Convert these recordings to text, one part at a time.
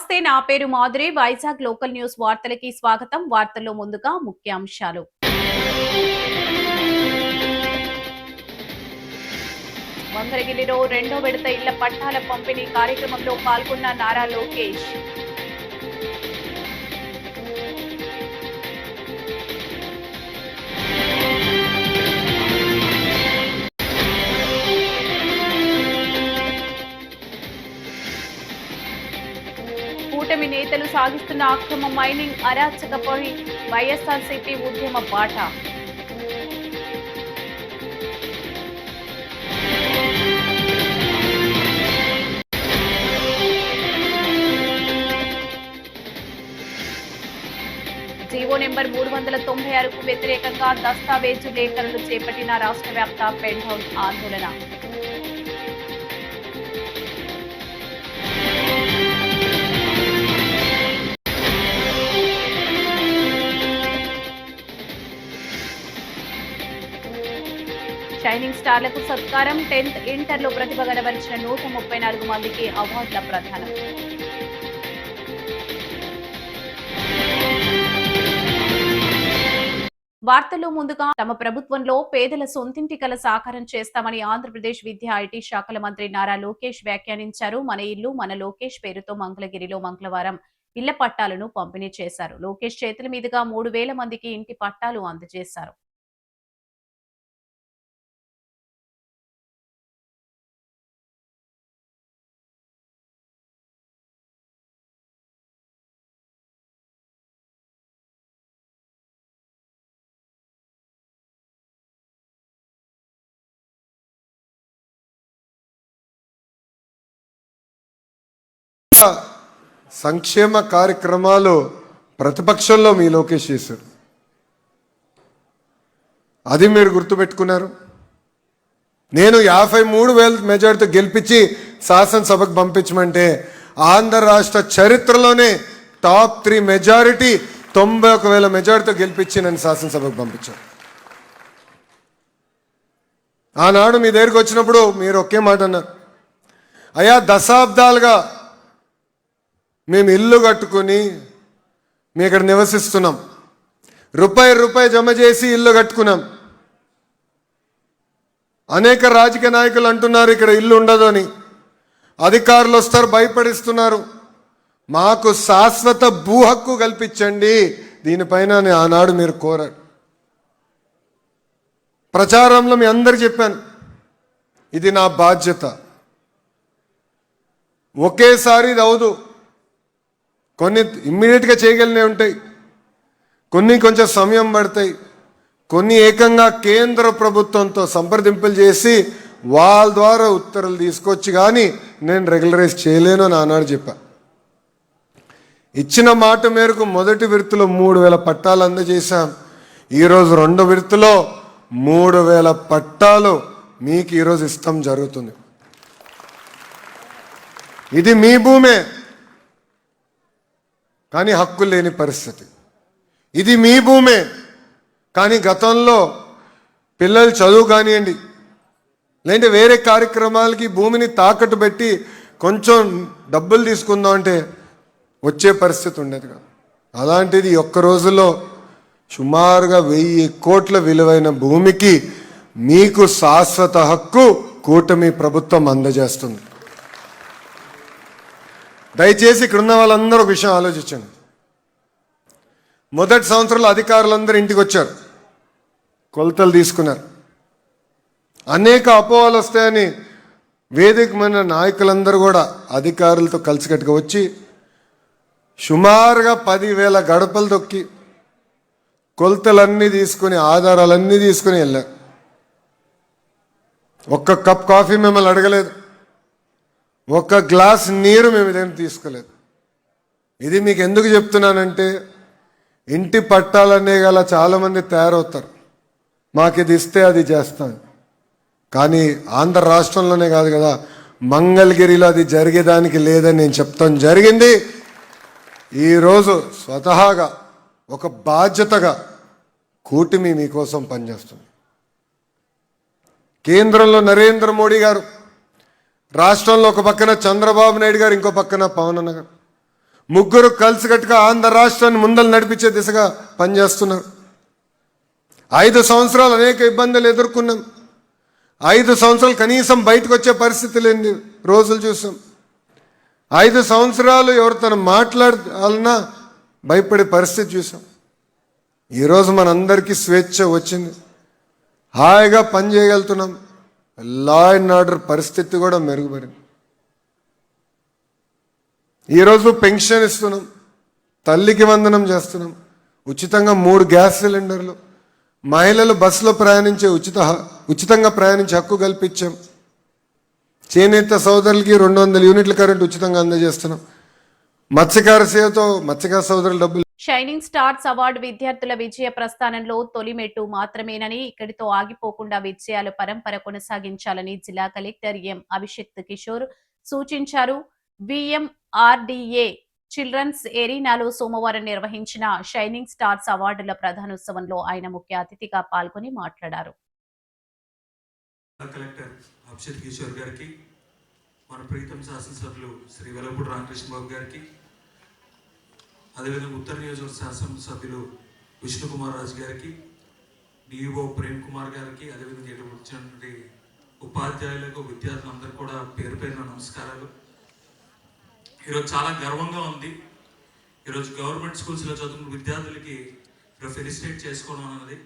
నమస్తే, నా పేరు మాధురి. వైజాగ్ లోకల్ న్యూస్ వార్తలకి స్వాగతం. వార్తల్లో ముందుగా ముఖ్యాంశాలు. మంగళగిరిలో రెండో విడత ఇళ్ల పట్టాల పంపిణీ కార్యక్రమంలో పాల్గొన్న నారా లోకేష్. కూటమి నేతలు సాగిస్తున్న అక్రమ మైనింగ్ అరాచకపై వైఎస్ఆర్సీపీ ఉద్యమ బాట. జీవో నెంబర్ 396కు వ్యతిరేకంగా దస్తావేజు లేఖలను చేపట్టిన రాష్ట్ర వ్యాప్త పెన్ హౌస్ ఆందోళన. షైనింగ్ స్టార్లకు సత్కారం. 10th ఇంటర్లో ప్రతిభ కనబరిచిన 134 మందికి అవార్డుల ప్రదానం. వార్తల్లో ముందుగా, తమ ప్రభుత్వంలో పేదల సొంతింటి కల సాకారం చేస్తామని ఆంధ్రప్రదేశ్ విద్యా ఐటీ శాఖల మంత్రి నారా లోకేష్ వ్యాఖ్యానించారు. మన ఇల్లు మన లోకేష్ పేరుతో మంగళగిరిలో మంగళవారం ఇళ్ల పట్టాలను పంపిణీ చేశారు. లోకేష్ చేతుల మీదుగా 3,000 మందికి ఇంటి పట్టాలు అందజేశారు. సంక్షేమ కార్యక్రమాలు ప్రతిపక్షంలో మీ లోకేష్ చేశారు. అది మీరు గుర్తుపెట్టుకున్నారు. నేను 53,000 మెజార్టీతో గెలిపించి శాసనసభకు పంపించమంటే ఆంధ్ర రాష్ట్ర చరిత్రలోనే టాప్ 3 మెజారిటీ 91,000 మెజార్టీతో గెలిపించి నన్ను శాసనసభకు పంపించారు. ఆనాడు మీ దగ్గరికి వచ్చినప్పుడు మీరు ఒకే మాట అన్నారు, అయ్యా దశాబ్దాలుగా మేము ఇల్లు కట్టుకుని మేము ఇక్కడ నివసిస్తున్నాం, రూపాయి జమ చేసి ఇల్లు కట్టుకున్నాం. అనేక రాజకీయ నాయకులు అంటున్నారు ఇక్కడ ఇల్లు ఉండదు అని, అధికారులు వస్తారు భయపడిస్తున్నారు. మాకు శాశ్వత భూ హక్కు కల్పించండి, దీనిపైన ఆనాడు మీరు కోరారు. ప్రచారంలో మీ అందరికి చెప్పాను, ఇది నా బాధ్యత. ఒకేసారి ఇది అవదు, కొన్ని ఇమ్మీడియట్గా చేయగలిగినవి ఉంటాయి, కొన్ని కొంచెం సమయం పడతాయి, కొన్ని ఏకంగా కేంద్ర ప్రభుత్వంతో సంప్రదింపులు చేసి వాళ్ళ ద్వారా ఉత్తర్వులు తీసుకొచ్చి కానీ నేను రెగ్యులరైజ్ చేయలేను అని ఆనాడు చెప్పా. ఇచ్చిన మాట మేరకు మొదటి విడతలో 3,000 పట్టాలు అందజేశాం. ఈరోజు రెండో విడతలో 3,000 పట్టాలు మీకు ఈరోజు ఇష్టం జరుగుతుంది. ఇది మీ భూమే కానీ హక్కు లేని పరిస్థితి. ఇది మీ భూమే కానీ గతంలో పిల్లలు చదువు కానివ్వండి, లేదంటే వేరే కార్యక్రమాలకి భూమిని తాకట్టు పెట్టి కొంచెం డబ్బులు తీసుకుందాం అంటే వచ్చే పరిస్థితి ఉండేది కాదు. అలాంటిది ఒక్క రోజులో సుమారుగా 1,000 కోట్ల విలువైన భూమికి మీకు శాశ్వత హక్కు కూటమి ప్రభుత్వం అందజేస్తుంది. దయచేసి ఇక్కడ ఉన్న వాళ్ళందరూ ఒక విషయం ఆలోచించండి. మొదటి సంవత్సరంలో అధికారులందరూ ఇంటికి వచ్చారు, కొలతలు తీసుకున్నారు. అనేక అపోహలు వస్తాయని వేదికమైన నాయకులందరూ కూడా అధికారులతో కలిసికట్టుగా వచ్చి సుమారుగా 10,000 గడపలు తొక్కి కొలతలన్నీ తీసుకుని ఆధారాలన్నీ తీసుకుని వెళ్ళారు. ఒక్క కప్ కాఫీ మిమ్మల్ని అడగలేదు, ఒక్క గ్లాస్ నీరు మేము ఇదేం తీసుకోలేదు. ఇది మీకు ఎందుకు చెప్తున్నానంటే ఇంటి పట్టాలనే గల చాలామంది తయారవుతారు, మాకు ఇది ఇస్తే అది చేస్తాను. కానీ ఆంధ్ర రాష్ట్రంలోనే కాదు కదా, మంగళగిరిలో అది జరిగేదానికి లేదని నేను చెప్తాం జరిగింది. ఈరోజు స్వతహాగా ఒక బాధ్యతగా కూటమి మీకోసం పనిచేస్తుంది. కేంద్రంలో నరేంద్ర మోడీ గారు, రాష్ట్రంలో ఒక పక్కన చంద్రబాబు నాయుడు గారు, ఇంకో పక్కన పవన్ అన్న గారు, ముగ్గురు కలిసికట్టుగా ఆంధ్ర రాష్ట్రాన్ని ముందలు నడిపించే దిశగా పనిచేస్తున్నారు. 5 సంవత్సరాలు అనేక ఇబ్బందులు ఎదుర్కొన్నాం. 5 సంవత్సరాలు కనీసం బయటకు వచ్చే పరిస్థితి లేని రోజులు చూసాం. 5 సంవత్సరాలు ఎవరితో మాట్లాడాలన్నా భయపడే పరిస్థితి చూసాం. ఈరోజు మనందరికీ స్వేచ్ఛ వచ్చింది, హాయిగా పని చేయగలుగుతున్నాం. లా అండ్ ఆర్డర్ పరిస్థితి కూడా మెరుగుపడింది. ఈరోజు పెన్షన్ ఇస్తున్నాం, తల్లికి వందనం చేస్తున్నాం, ఉచితంగా 3 గ్యాస్ సిలిండర్లు, మహిళలు బస్సులో ప్రయాణించే ఉచితంగా ప్రయాణించే హక్కు కల్పించాం. చేనేత సోదరులకి 200 యూనిట్ల కరెంట్ ఉచితంగా అందజేస్తున్నాం. మత్స్యకార సేవతో మత్స్యకార సోదరుల డబ్బులు. షైనింగ్ స్టార్స్ అవార్డు విద్యార్థుల విజయ ప్రస్థానంలో తొలి మెట్టు మాత్రమేనని, ఇక్కడితో ఆగిపోకుండా విజయాల పరంపర కొనసాగించాలని జిల్లా కలెక్టర్ ఎం అభిషేక్ కిషోర్ సూచించారు. విఎంఆర్డీఏ చిల్డ్రన్స్ ఎరీనాలో సోమవారం నిర్వహించిన షైనింగ్ స్టార్స్ అవార్డుల ప్రధానోత్సవంలో ఆయన ముఖ్య అతిథిగా పాల్గొని మాట్లాడారు. కలెక్టర్ అభిషేక్ కిషోర్ గారికి, మన ప్రీతం శాసనసభ్యులు శ్రీ వెలపూడి రామకృష్ణ బాబు గారికి, అదేవిధంగా ఉత్తర నియోజకవర్గ శాసనసభ్యులు విష్ణుకుమార్ రాజు గారికి, డిఓ ప్రేమ్ కుమార్ గారికి, అదేవిధంగా ఇక్కడ వచ్చినటువంటి ఉపాధ్యాయులకు, విద్యార్థులందరూ కూడా పేరు పేరున నమస్కారాలు. ఈరోజు చాలా గర్వంగా ఉంది. ఈరోజు గవర్నమెంట్ స్కూల్స్లో చదువుకున్న విద్యార్థులకి ఈరోజు ఫెలిసిటేట్ చేసుకోవడం అన్నది.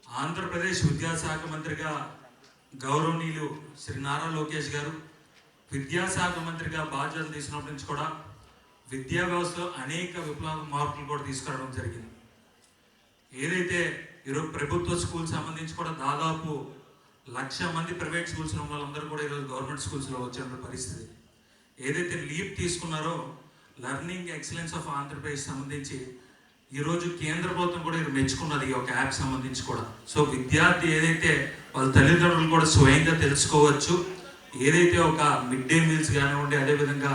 ఆంధ్రప్రదేశ్ విద్యాశాఖ మంత్రిగా గౌరవనీయులు శ్రీ నారా లోకేష్ గారు విద్యాశాఖ మంత్రిగా బాధ్యతలు తీసుకున్నప్పటి నుంచి కూడా విద్యా వ్యవస్థలో అనేక విప్లవ మార్పులు కూడా తీసుకురావడం జరిగింది. ఏదైతే ఈరోజు ప్రభుత్వ స్కూల్ సంబంధించి కూడా దాదాపు 1,00,000 మంది ప్రైవేట్ స్కూల్స్ ఉన్న వాళ్ళందరూ కూడా ఈరోజు గవర్నమెంట్ స్కూల్స్లో వచ్చిన పరిస్థితి. ఏదైతే లీప్ తీసుకున్నారో లెర్నింగ్ ఎక్సలెన్స్ ఆఫ్ ఆంధ్రప్రదేశ్ సంబంధించి ఈరోజు కేంద్ర ప్రభుత్వం కూడా మెచ్చుకున్నది ఈ ఒక యాప్ సంబంధించి కూడా. సో విద్యార్థి ఏదైతే వాళ్ళ తల్లిదండ్రులు కూడా స్వయంగా తెలుసుకోవచ్చు, ఏదైతే ఒక మిడ్ డే మీల్స్ కానివ్వండి, అదేవిధంగా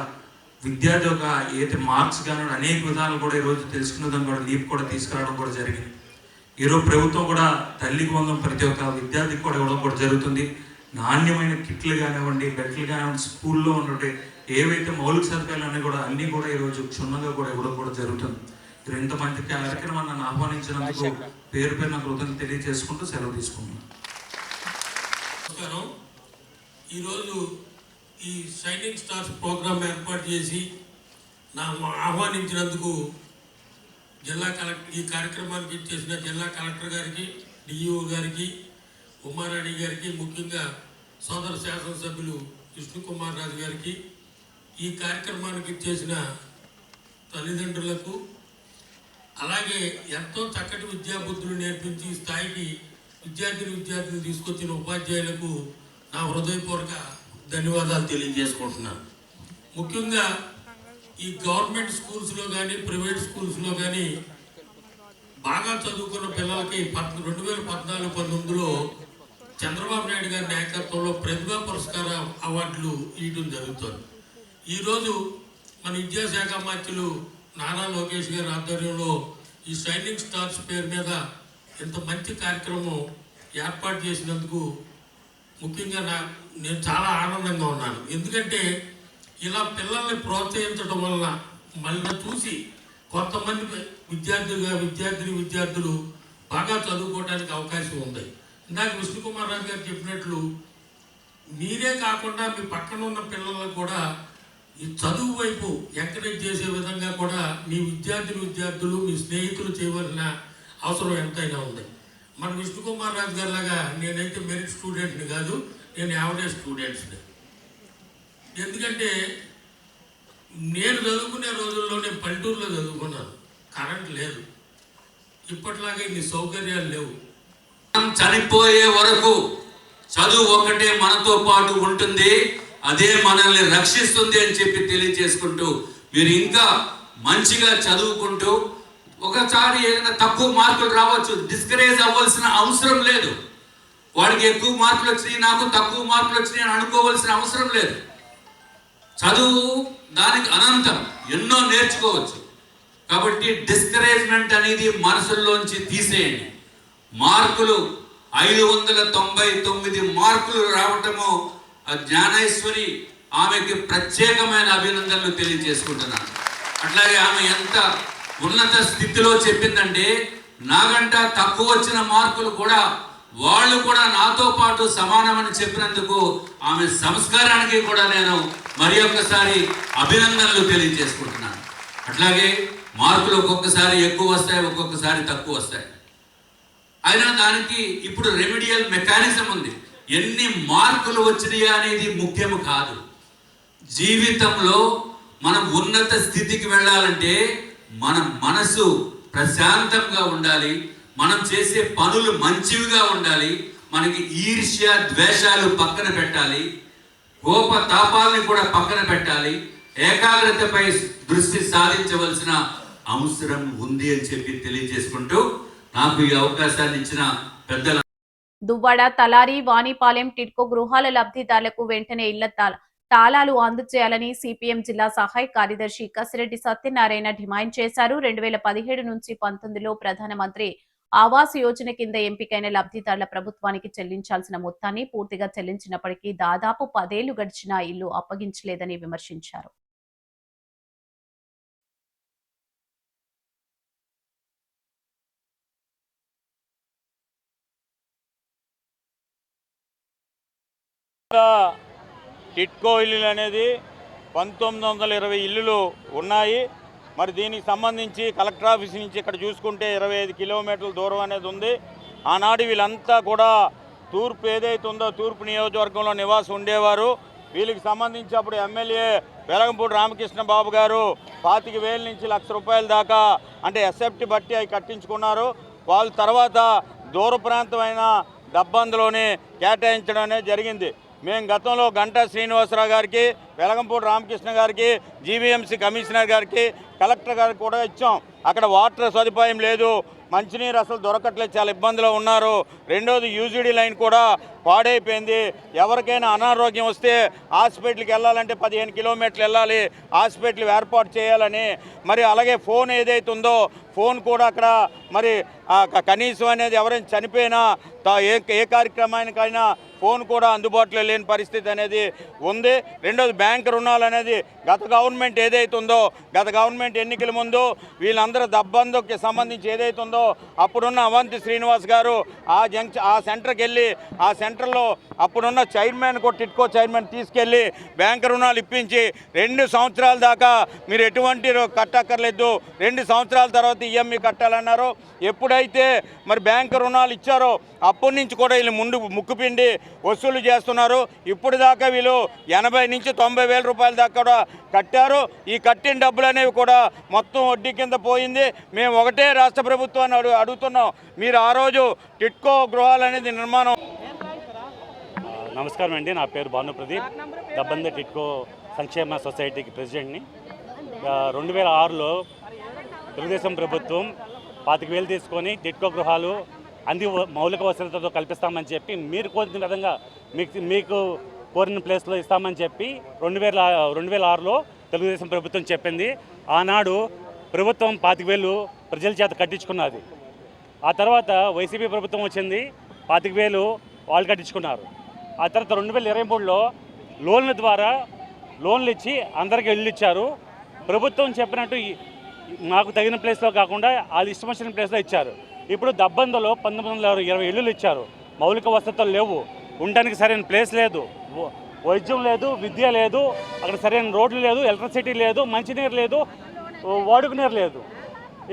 విద్యార్థి ఒక ఏదైతే మార్క్స్ కానివ్వండి, అనేక విధాలు కూడా ఈరోజు తెలుసుకున్నదని కూడా లీప్ కూడా తీసుకురావడం కూడా జరిగింది. ఈరోజు ప్రభుత్వం కూడా తల్లికి వందనం ప్రతి ఒక్క విద్యార్థికి కూడా ఇవ్వడం కూడా జరుగుతుంది. నాణ్యమైన కిట్లు కానివ్వండి, బెట్లు కానివ్వండి, స్కూల్లో ఉన్నట్టు ఏవైతే మౌలిక సదుపాయాలు అన్నీ కూడా ఈరోజు క్షుణ్ణంగా కూడా ఇవ్వడం కూడా జరుగుతుంది. ఇంతమంది కార్యక్రమాన్ని నన్ను ఆహ్వానించినందుకు పేరు పేరు నాకు కృతజ్ఞతలు తెలియజేసుకుంటూ సెలవు తీసుకున్నాను. నమస్కారం. ఈరోజు ఈ షైనింగ్ స్టార్స్ ప్రోగ్రామ్ ఏర్పాటు చేసి నాకు ఆహ్వానించినందుకు ఈ కార్యక్రమానికి చేసిన జిల్లా కలెక్టర్ గారికి, డిఈఓ గారికి, ఉమారాణి గారికి, ముఖ్యంగా సోదర శాసనసభ్యులు విష్ణుకుమార్ రాజు గారికి, ఈ కార్యక్రమానికి చేసిన తల్లిదండ్రులకు, అలాగే ఎంతో చక్కటి విద్యాబుద్ధులు నేర్పించి స్థాయికి విద్యార్థులు తీసుకొచ్చిన ఉపాధ్యాయులకు నా హృదయపూర్వక ధన్యవాదాలు తెలియజేసుకుంటున్నాను. ముఖ్యంగా ఈ గవర్నమెంట్ స్కూల్స్లో కానీ ప్రైవేట్ స్కూల్స్లో కానీ బాగా చదువుకున్న పిల్లలకి 2014-19లో చంద్రబాబు నాయుడు గారి నాయకత్వంలో ప్రతిభా పురస్కార అవార్డులు ఇవ్వడం జరుగుతుంది. ఈరోజు మన విద్యాశాఖ మంత్రులు నారా లోకేష్ గారి ఆధ్వర్యంలో ఈ షైనింగ్ స్టార్స్ పేరు మీద ఇంత మంచి కార్యక్రమం ఏర్పాటు చేసినందుకు ముఖ్యంగా నేను చాలా ఆనందంగా ఉన్నాను. ఎందుకంటే ఇలా పిల్లల్ని ప్రోత్సహించడం వలన మళ్ళీ చూసి కొంతమంది విద్యార్థులు బాగా చదువుకోవడానికి అవకాశం ఉంది. ఇందాక విష్ణుకుమార్ రాజు గారు చెప్పినట్లు మీరే కాకుండా మీ పక్కన ఉన్న పిల్లలకు కూడా ఈ చదువు వైపు ఎంకరేజ్ చేసే విధంగా కూడా మీ విద్యార్థులు మీ స్నేహితులు చేయవలసిన అవసరం ఎంతైనా ఉంది. మన విష్ణుకుమార్ రాజు గారి లాగా నేనైతే మెరిట్ స్టూడెంట్ని కాదు, నేను యావరేజ్ స్టూడెంట్స్ని. ఎందుకంటే నేను చదువుకునే రోజుల్లో నేను పల్లెటూరులో చదువుకున్నాను, కరెంట్ లేదు, ఇప్పటిలాగా ఇన్ని సౌకర్యాలు లేవు. చనిపోయే వరకు చదువు ఒకటే మనతో పాటు ఉంటుంది, అదే మనల్ని రక్షిస్తుంది అని చెప్పి తెలియజేసుకుంటూ మీరు ఇంకా మంచిగా చదువుకుంటూ ఒకసారి ఏదైనా తక్కువ మార్కులు రావచ్చు, డిస్కరేజ్ అవ్వాల్సిన అవసరం లేదు. వాడికి ఎక్కువ మార్కులు వచ్చినాయి, నాకు తక్కువ మార్కులు వచ్చినాయి అని అనుకోవాల్సిన అవసరం లేదు. చదువు దానికి అనంతం ఎన్నో నేర్చుకోవచ్చు. కాబట్టి డిస్కరేజ్మెంట్ అనేది మనసుల్లోంచి తీసేయండి. మార్కులు 599 మార్కులు రావటము జ్ఞానేశ్వరి, ఆమెకి ప్రత్యేకమైన అభినందనలు తెలియజేసుకుంటున్నాను. అట్లాగే ఆమె ఎంత ఉన్నత స్థితిలో చెప్పిందంటే నాకంట తక్కువ వచ్చిన మార్కులు కూడా వాళ్ళు కూడా నాతో పాటు సమానమని చెప్పినందుకు ఆమె సంస్కారానికి కూడా నేను మరి ఒక్కసారి అభినందనలు తెలియజేసుకుంటున్నాను. అట్లాగే మార్కులు ఒక్కొక్కసారి ఎక్కువ వస్తాయి, ఒక్కొక్కసారి తక్కువ వస్తాయి. అయినా దానికి ఇప్పుడు రెమిడియల్ మెకానిజం ఉంది. ఎన్ని మార్కులు వచ్చినాయా అనేది ముఖ్యము కాదు. జీవితంలో మనం ఉన్నత స్థితికి వెళ్ళాలంటే మన మనసు ప్రశాంతంగా ఉండాలి, మనం చేసే పనులు మంచివిగా ఉండాలి, మనకి ఈర్ష్య ద్వేషాలు పక్కన పెట్టాలి, కోప తాపాలని కూడా పక్కన పెట్టాలి, ఏకాగ్రతపై దృష్టి సాధించవలసిన అవసరం ఉంది అని చెప్పి తెలియజేసుకుంటూ నాకు ఈ అవకాశాన్ని ఇచ్చిన పెద్దల దువ్వాడ, తలారి, వాణిపాలెం టిడ్కో గృహాల లబ్ధిదారులకు వెంటనే ఇళ్ల తాళాలు అందజేయాలని సిపిఎం జిల్లా సహాయ కార్యదర్శి కసిరెడ్డి సత్యనారాయణ డిమాండ్ చేశారు. 2017 నుంచి 19లో ప్రధానమంత్రి ఆవాస్ యోజన కింద ఎంపికైన లబ్ధిదారుల ప్రభుత్వానికి చెల్లించాల్సిన మొత్తాన్ని పూర్తిగా చెల్లించినప్పటికీ దాదాపు 10 ఏళ్లు గడిచినా ఇల్లు అప్పగించలేదని విమర్శించారు. టిడ్కో ఇల్లులు అనేది 1920 ఇల్లులు ఉన్నాయి. మరి దీనికి సంబంధించి కలెక్టర్ ఆఫీస్ నుంచి ఇక్కడ చూసుకుంటే 25 కిలోమీటర్ల దూరం అనేది ఉంది. ఆనాడు వీళ్ళంతా కూడా తూర్పు ఏదైతే ఉందో తూర్పు నియోజకవర్గంలో నివాసం ఉండేవారు. వీళ్ళకి సంబంధించి అప్పుడు ఎమ్మెల్యే వెలగంపూడి రామకృష్ణ బాబు గారు 25,000 నుంచి ₹1,00,000 దాకా అంటే ఎస్ఎఫ్టీ బట్టి అవి కట్టించుకున్నారు. వాళ్ళు తర్వాత దూర ప్రాంతమైన డబ్బందులోనే కేటాయించడం అనేది జరిగింది. మేము గతంలో గంటా శ్రీనివాసరావు గారికి, వెలగంపూడి రామకృష్ణ గారికి, జీవీఎంసీ కమిషనర్ గారికి, కలెక్టర్ గారికి కూడా ఇచ్చాం. అక్కడ వాటర్ సదుపాయం లేదు, మంచినీరు అసలు దొరకట్లేదు, చాలా ఇబ్బందులు ఉన్నారు. రెండోది యూజీడీ లైన్ కూడా పాడైపోయింది. ఎవరికైనా అనారోగ్యం వస్తే హాస్పిటల్కి వెళ్ళాలంటే 15 కిలోమీటర్లు వెళ్ళాలి, హాస్పిటల్ ఏర్పాటు చేయాలని. మరి అలాగే ఫోన్ ఏదైతే ఉందో ఫోన్ కూడా అక్కడ మరి కనీసం అనేది ఎవరైనా చనిపోయినా ఏ కార్యక్రమానికైనా ఫోన్ కూడా అందుబాటులో లేని పరిస్థితి అనేది ఉంది. రెండోది బ్యాంక్ రుణాలు అనేది గత గవర్నమెంట్ ఏదైతే ఉందో గత గవర్నమెంట్ ఎన్నికల ముందు వీళ్ళందరూ దబ్బందుకి సంబంధించి ఏదైతే ఉందో అప్పుడున్న అవంతి శ్రీనివాస్ గారు ఆ సెంటర్కి వెళ్ళి ఆ సెంటర్లో అప్పుడున్న చైర్మన్ కూడా టిడ్కో చైర్మన్ తీసుకెళ్ళి బ్యాంక్ రుణాలు ఇప్పించి 2 సంవత్సరాల దాకా మీరు ఎటువంటి కట్టక్కర్లేదు, 2 సంవత్సరాల తర్వాత ఈఎంఐ కట్టాలన్నారు. ఎప్పుడైతే మరి బ్యాంక్ రుణాలు ఇచ్చారో అప్పటి నుంచి కూడా వీళ్ళు ముందు ముక్కుపిండి వసూలు చేస్తున్నారు. ఇప్పుడు దాకా వీళ్ళు 80 నుంచి 90 వేల రూపాయల దాకా కూడా కట్టారు. ఈ కట్టిన డబ్బులు అనేవి కూడా మొత్తం వడ్డీ కింద పోయింది. మేము ఒకటే రాష్ట్ర ప్రభుత్వాన్ని అడుగుతున్నాం, మీరు ఆ రోజు టిడ్కో గృహాలు అనేది నిర్మాణం. నమస్కారం అండి, నా పేరు భానుప్రదీప్, దబ్బంద టిడ్కో సంక్షేమ సొసైటీకి ప్రెసిడెంట్ని. 2006లో తెలుగుదేశం ప్రభుత్వం 25,000 తీసుకొని టిడ్కో గృహాలు అన్ని మౌలిక వసతులతో కల్పిస్తామని చెప్పి మీరు కోరిన విధంగా మీకు కోరిన ప్లేస్లో ఇస్తామని చెప్పి 2006లో తెలుగుదేశం ప్రభుత్వం చెప్పింది. ఆనాడు ప్రభుత్వం 25,000 ప్రజల చేత కట్టించుకున్నది. ఆ తర్వాత వైసీపీ ప్రభుత్వం వచ్చింది, 25,000 వాళ్ళు కట్టించుకున్నారు. ఆ తర్వాత 2023లో లోన్ల ద్వారా లోన్లు ఇచ్చి అందరికీ ఇళ్ళు ఇచ్చారు. ప్రభుత్వం చెప్పినట్టు మాకు తగిన ప్లేస్లో కాకుండా వాళ్ళు ఇష్టం వచ్చిన ప్లేస్లో ఇచ్చారు. ఇప్పుడు దబ్బందలో 1920 ఇళ్ళు ఇచ్చారు. మౌలిక వసతులు లేవు, ఉండడానికి సరైన ప్లేస్ లేదు, వైద్యం లేదు, విద్య లేదు, అక్కడ సరైన రోడ్లు లేదు, ఎలక్ట్రిసిటీ లేదు, మంచినీరు లేదు, వాడుకునీరు లేదు.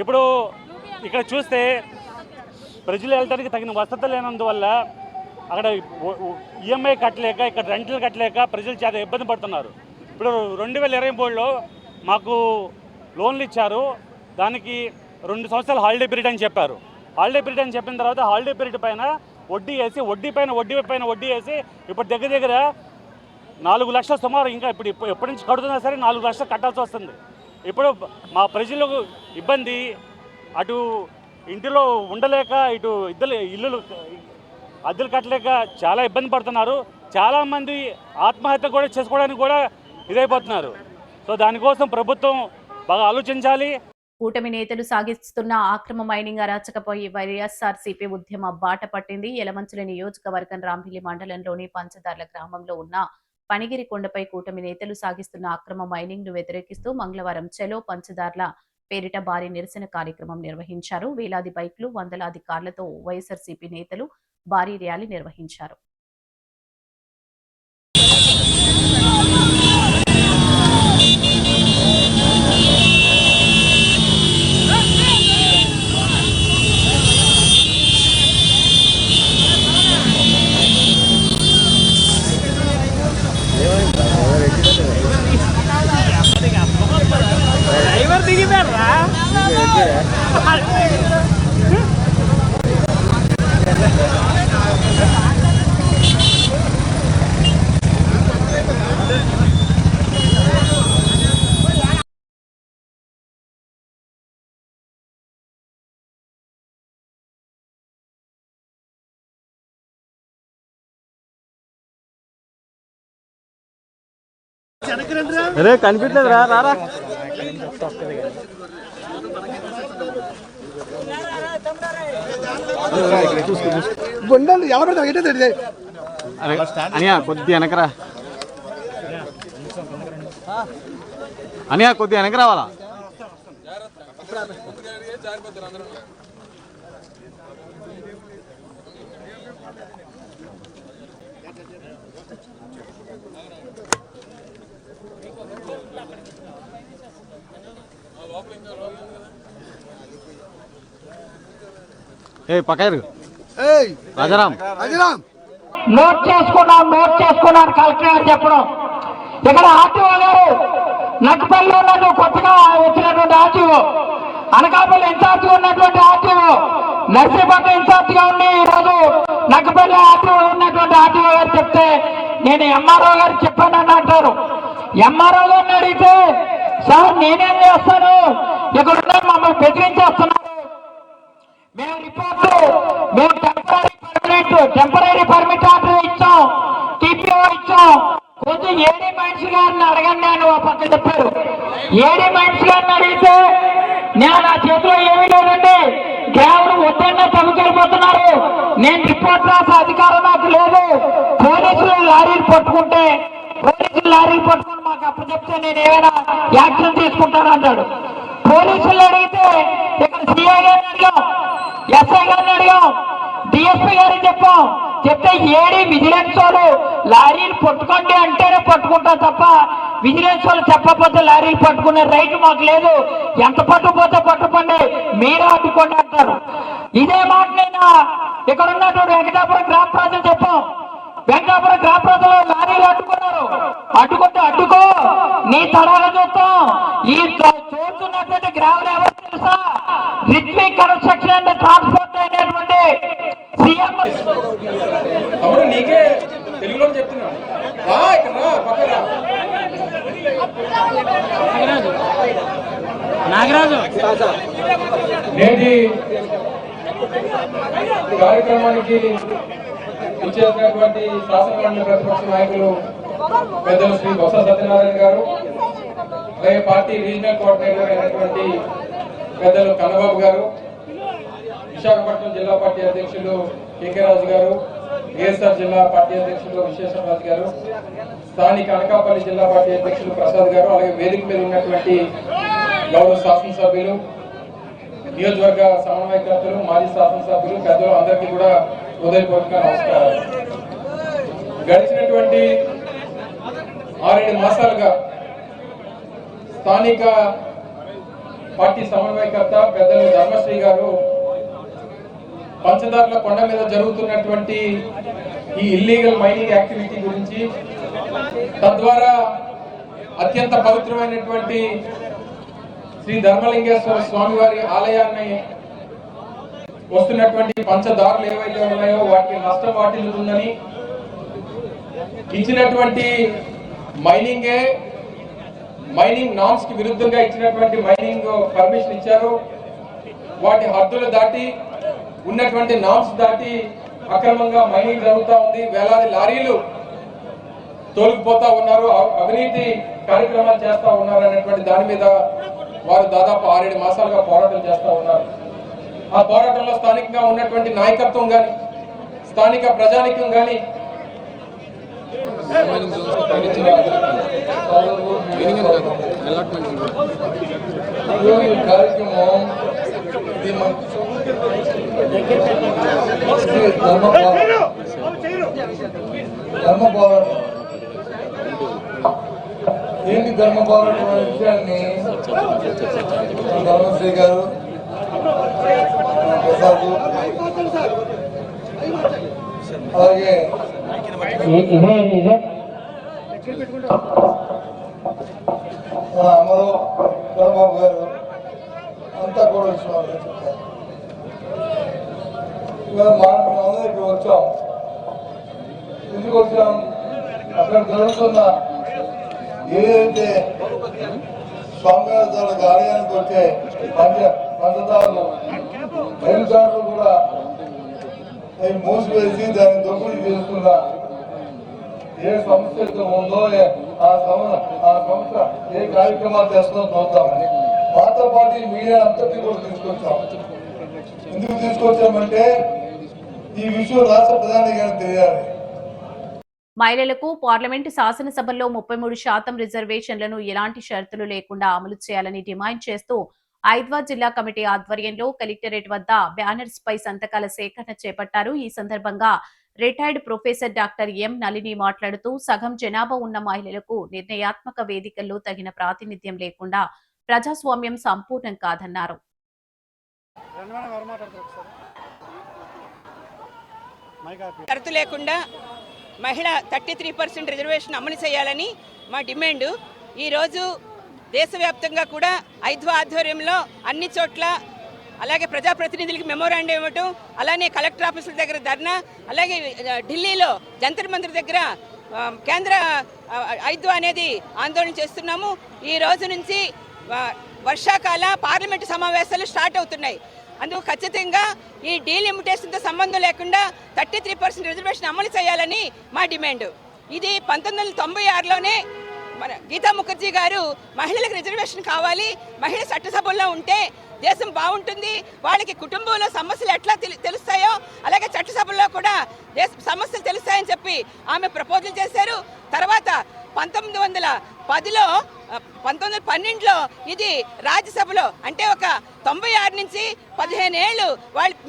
ఇప్పుడు ఇక్కడ చూస్తే ప్రజలు వెళ్ళడానికి తగిన వసతులు లేనందువల్ల అక్కడ ఈఎంఐ కట్టలేక, ఇక్కడ రెంట్లు కట్టలేక ప్రజలు చాలా ఇబ్బంది పడుతున్నారు. ఇప్పుడు 2023లో మాకు లోన్లు ఇచ్చారు, దానికి 2 సంవత్సరాలు హాలిడే పీరియడ్ అని చెప్పారు. హాలిడే పీరియడ్ అని చెప్పిన తర్వాత హాలిడే పీరియడ్ పైన వడ్డీ వేసి, వడ్డీ పైన వడ్డీ వేసి ఇప్పుడు దగ్గర 4 లక్షల సుమారు, ఇంకా ఎప్పటి నుంచి కడుతున్నా సరే 4 లక్షలు కట్టాల్సి వస్తుంది. ఇప్పుడు మా ప్రజలకు ఇబ్బంది, అటు ఇంటిలో ఉండలేక, ఇటు ఇల్లులు అద్దెలు కట్టలేక చాలా ఇబ్బంది పడుతున్నారు. చాలామంది ఆత్మహత్య కూడా చేసుకోవడానికి కూడా ఇదైపోతున్నారు. సో దానికోసం ప్రభుత్వం బాగా ఆలోచించాలి. కూటమి నేతలు సాగిస్తున్న ఆక్రమ మైనింగ్ అరాచకపై వైఎస్ఆర్సీపీ ఉద్యమ బాట పట్టింది. యలమంచిలి నియోజకవర్గం రాంభిల్లి మండలంలోని పంచదార్ల గ్రామంలో ఉన్న పనిగిరి కొండపై కూటమి నేతలు సాగిస్తున్న అక్రమ మైనింగ్ ను వ్యతిరేకిస్తూ మంగళవారం చెలో పంచదార్ల పేరిట భారీ నిరసన కార్యక్రమం నిర్వహించారు. వేలాది బైక్లు, వందలాది కార్లతో వైఎస్ఆర్సీపీ నేతలు భారీ ర్యాలీ నిర్వహించారు. అరే కనిపించలేదు రా రారా అనియా కొద్ది వెనకరా అనియా కొద్ది వెనక రావాలా ఏ పక్కరు రాజారాం నోట్ చేసుకున్నాను కలెక్టర్ గారు చెప్పడం. ఇక్కడ ఆర్టీఓ గారు నక్కపల్లిలో ఉన్నట్టు కొత్తగా వచ్చినటువంటి ఆర్టీఓ, అనకాపల్లి ఇన్ఛార్జిగా ఉన్నటువంటి ఆర్టీఓ, నర్సీపట్నం ఇన్ఛార్జిగా ఉండి ఈరోజు నక్కపల్లి ఆర్టీఓ ఉన్నటువంటి ఆర్టీఓ గారు చెప్తే నేను ఎంఆర్ఓ గారు చెప్పానని అంటారు. ఎంఆర్ఓ గారిని అడిగితే సార్ నేనేం చేస్తాను, ఇక్కడ మమ్మల్ని బెదిరించేస్తున్నారు, మేము రిపోర్టు మేము టెంపరీ పర్మిట్ ఆర్డర్ ఇచ్చాం, టీపీఓ ఇచ్చాం, కొంచెం ఏడీ మైన్స్ గారిని అడగండి అని ఒక పక్క చెప్పారు. ఏడీ మైన్స్ గారిని అడిగితే నేను నా చేతిలో ఏమీ లేదండి, కేవలం వద్దన్న తగ్గుకెళ్ళిపోతున్నారు, నేను రిపోర్ట్ రాసే అధికారం నాకు లేదు, పోలీసులు లారీలు పట్టుకుంటే పోలీసులు లారీలు పట్టుకుని మాకు అప్పచెప్తే నేను ఏమైనా యాక్షన్ తీసుకుంటాను అంటాడు. పోలీసులు అడిగితే ఇక్కడ సిఐ గారిని అడిగాం, ఎస్ఐ గారిని అడిగాం, డిఎస్పీ గారిని చెప్పాం. చెప్తే ఏడీ విజిలెన్స్ వాళ్ళు లారీలు పట్టుకోండి అంటేనే పట్టుకుంటాం తప్ప విజిలెన్స్ వాళ్ళు చెప్పకపోతే లారీలు పట్టుకునే రైట్ మాకు లేదు, ఎంత పట్టుకుపోతే పట్టుకోండి మీరే అడ్డుకోండి అంటారు. ఇదే మాట నేను ఇక్కడ ఉన్నటువంటి వెంకటాపురం గ్రామ ప్రజలు చెప్పాం. వెంకటాపురం గ్రామ ప్రజలు లారీలు అడ్డుకున్నారు, అడ్డుకో నీ తడాగా చూస్తాం. ఈ చూస్తున్నటువంటి గ్రామం ఎవరు తెలుసా, రిత్వి కన్స్ట్రక్షన్ అండ్ ట్రాన్స్పోర్ట్ అయినటువంటి సీఎం. నీకే తెలుగులో చెప్తున్నా నాగరాజు నేటి కార్యక్రమానికి ఇచ్చేసినటువంటి శాసనమండలి ప్రతిపక్ష నాయకులు పెద్దలు శ్రీ బొత్స సత్యనారాయణ గారు, అలాగే పార్టీ రీజనల్ కోఆర్డినేటర్ అయినటువంటి పెద్దలు కన్నబాబు గారు, విశాఖపట్నం జిల్లా పార్టీ అధ్యక్షులు కేకే రాజు గారు, ఏఎస్ఆర్ జిల్లా పార్టీ అధ్యక్షులు విశ్వేశ్వరరాజు గారు, స్థానిక అనకాపల్లి జిల్లా పార్టీ అధ్యక్షులు ప్రసాద్ గారు, అలాగే వేదిక మీద ఉన్నటువంటి గౌరవ శాసనసభ్యులు, నియోజకవర్గ సమన్వయకర్తలు, మాజీ శాసనసభ్యులు, పెద్దలు అందరికీ కూడా హృదయపూర్వక నమస్కారాలు. గడిచినటువంటి 6-7 మాసాలుగా స్థానిక పార్టీ సమన్వయకర్త పెద్దలు ధర్మశ్రీ గారు పంచదార్ల కొండ మీద జరుగుతున్నటువంటి ఈ ఇల్లీగల్ మైనింగ్ యాక్టివిటీ గురించి, తద్వారా అత్యంత పవిత్రమైనటువంటి శ్రీ ధర్మలింగేశ్వర స్వామి వారి ఆలయాన్ని వస్తున్నటువంటి పంచదారులు ఏవైతే ఉన్నాయో వాటికి నష్టం వాటిల్లుతుందని, ఇచ్చినటువంటి మైనింగ్ నామ్స్ కి విరుద్ధంగా ఇచ్చినటువంటి మైనింగ్ పర్మిషన్ ఇచ్చారు, వాటి హద్దులు దాటి ఉన్నటువంటి నామ్స్ దాటి అక్రమంగా మైనింగ్ జరుగుతూ ఉంది, వేలాది లారీలు తోలుకుపోతా ఉన్నారు, అవినీతి కార్యక్రమాలు చేస్తా ఉన్నారు అనేటువంటి దాని మీద వారు దాదాపు 6-7 మాసాలుగా పోరాటం చేస్తా ఉన్నారు. ఆ పోరాటంలో స్థానికంగా ఉన్నటువంటి నాయకత్వం కానీ స్థానిక ప్రజానికం కానీ ఈరోజు ఈ కార్యక్రమం ఇది ధర్మ పోరాటం. ఏంటి ధర్మ పోరాటం అనే విషయాన్ని ధర్మశ్రీ గారు, ప్రసాద్, అలాగే అమరు చంద్రబాబు గారు అంతా కూడా విషయం చెప్తారు. ఇవాళ మనం ఇక్కడ వచ్చాం. ఎందుకు వచ్చాం? అక్కడ జరుగుతున్న ఏదైతే స్వామివారి ఆలయానికి వచ్చే పంచదారులు ఎన్నిసార్లు కూడా మూసివేసి దాన్ని దొంగలు చేస్తున్న ఏ సంస్థ ఉందో ఆ సంస్థ ఏ కార్యక్రమాలు చేస్తుందో చూద్దామని మాతో పాటు మీడియా అంతటి కూడా తీసుకొచ్చాం. ఎందుకు తీసుకొచ్చామంటే ఈ విషయం రాష్ట్ర ప్రధాని గారికి తెలియాలి. మహిళలకు పార్లమెంటు శాసనసభల్లో 33% రిజర్వేషన్లను ఎలాంటి షరతులు లేకుండా అమలు చేయాలని డిమాండ్ చేస్తూ హైదరాబాద్ జిల్లా కమిటీ ఆధ్వర్యంలో కలెక్టరేట్ వద్ద బ్యానర్స్ పై సంతకాల సేకరణ చేపట్టారు. ఈ సందర్భంగా retired professor doctor M Nalini మాట్లాడుతూ సగం జనాభా ఉన్న మహిళలకు నిర్ణయాత్మక వేదికల్లో తగిన ప్రాతినిధ్యం లేకుండా ప్రజాస్వామ్యం సంపూర్ణం కాదన్నారు. షరతు లేకుండా మహిళ 33% రిజర్వేషన్ అమలు చేయాలని మా డిమాండ్. ఈరోజు దేశవ్యాప్తంగా కూడా ఐద్వా ఆధ్వర్యంలో అన్ని చోట్ల అలాగే ప్రజాప్రతినిధులకి మెమోరాండం ఇవ్వటం, అలానే కలెక్టర్ ఆఫీసుల దగ్గర ధర్నా, అలాగే ఢిల్లీలో జంతర్ మంతర్ దగ్గర కేంద్ర ఐద్వా అనేది ఆందోళన చేస్తున్నాము. ఈ రోజు నుంచి వర్షాకాల పార్లమెంటు సమావేశాలు స్టార్ట్ అవుతున్నాయి. అందుకు ఖచ్చితంగా ఈ డీలిమిటేషన్తో సంబంధం లేకుండా 33% రిజర్వేషన్ అమలు చేయాలని మా డిమాండ్. ఇది 1996లోనే మన గీతా ముఖర్జీ గారు మహిళలకు రిజర్వేషన్ కావాలి, మహిళ చట్టసభల్లో ఉంటే దేశం బాగుంటుంది, వాళ్ళకి కుటుంబంలో సమస్యలు ఎట్లా తెలుస్తాయో అలాగే చట్టసభల్లో కూడా సమస్యలు తెలుస్తాయని చెప్పి ఆమె ప్రపోజల్ చేశారు. తర్వాత 1912లో ఇది రాజ్యసభలో అంటే ఒక 96 నుంచి 15 ఏళ్ళు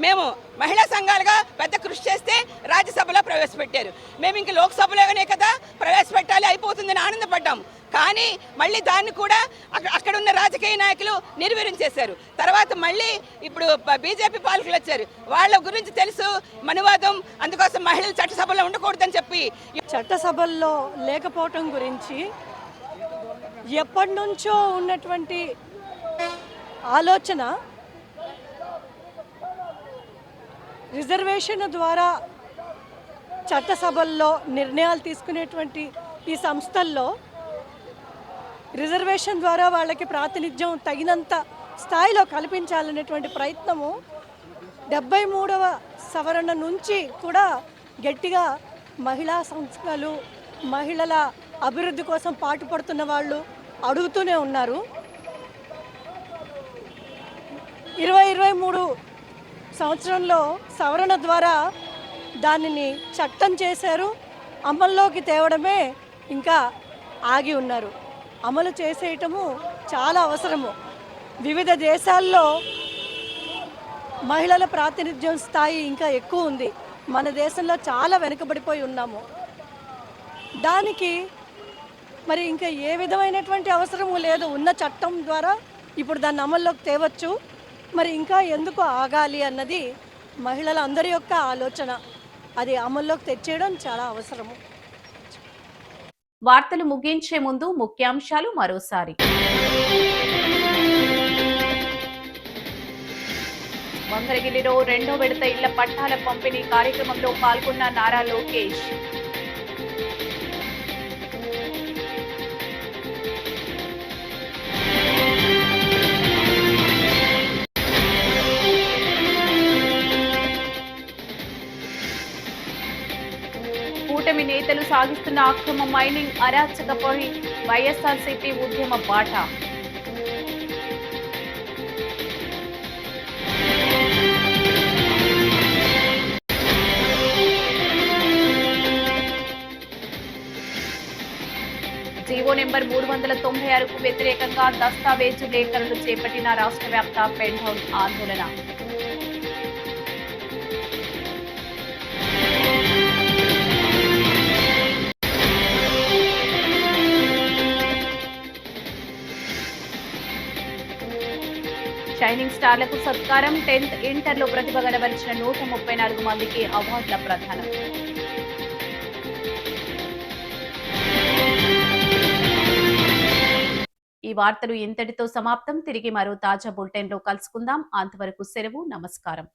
మేము మహిళా సంఘాలుగా పెద్ద కృషి చేస్తే రాజ్యసభలో ప్రవేశపెట్టారు. మేము ఇంక లోక్సభలోనే కదా ప్రవేశపెట్టాలి అయిపోతుందని ఆనందపడ్డాం. కానీ మళ్ళీ దాన్ని కూడా అక్కడ ఉన్న రాజకీయ నాయకులు నిర్వీర్యం చేశారు. తర్వాత మళ్ళీ ఇప్పుడు బీజేపీ పాలకులు వచ్చారు, వాళ్ళ గురించి తెలుసు మనువాదం, అందుకోసం మహిళలు చట్టసభలో ఉండకూడదని చెప్పి చట్టసభల్లో లేకపోవటం గురించి ఎప్పటి నుంచో ఉన్నటువంటి ఆలోచన రిజర్వేషన్ ద్వారా చట్టసభల్లో నిర్ణయాలు తీసుకునేటువంటి ఈ సంస్థల్లో రిజర్వేషన్ ద్వారా వాళ్ళకి ప్రాతినిధ్యం తగినంత స్థాయిలో కల్పించాలనేటువంటి ప్రయత్నము 73వ సవరణ నుంచి కూడా గట్టిగా మహిళా సంస్థలు, మహిళల అభివృద్ధి కోసం పాటుపడుతున్న వాళ్ళు అడుగుతూనే ఉన్నారు. 2023 సంవత్సరంలో సవరణ ద్వారా దానిని చట్టం చేశారు. అమల్లోకి తేవడమే ఇంకా ఆగి ఉన్నారు. అమలు చేసేయటము చాలా అవసరము. వివిధ దేశాల్లో మహిళల ప్రాతినిధ్యం స్థాయి ఇంకా ఎక్కువ ఉంది. మన దేశంలో చాలా వెనుకబడిపోయి ఉన్నాము. దానికి మరి ఇంకా ఏ విధమైనటువంటి అవసరము లేదు. ఉన్న చట్టం ద్వారా ఇప్పుడు దాన్ని అమల్లోకి తేవచ్చు. మరి ఇంకా ఎందుకు ఆగాలి అన్నది మహిళలందరి యొక్క ఆలోచన. అది అమల్లోకి తెచ్చేయడం చాలా అవసరము. వార్తలు ముగించే ముందు ముఖ్యాంశాలు మరోసారి. మంగళగిరిలో 2వ విడత ఇళ్ల పట్టాల పంపిణీ కార్యక్రమంలో పాల్గొన్న నారా లోకేష్. కూటమి నేతలు సాగిస్తున్న అక్రమ మైనింగ్ అరాచకపై వైఎస్ఆర్సీపీ ఉద్యమ బాట. నంబర్ 396కు వ్యతిరేకంగా దస్తావేజు లేఖలను చేపట్టిన రాష్ట్ర వ్యాప్త పెన్ డౌన్ ఆందోళన. షైనింగ్ స్టార్లకు సత్కారం. 10th ఇంటర్లో ప్రతిభ కనబరిచిన 134 మందికి అవార్డుల ప్రదానం. ఈ వార్తలు ఇంతటితో సమాప్తం. తిరిగి మరో తాజా బులెటిన్లో కలుసుకుందాం. అంతవరకు సెలవు. నమస్కారం.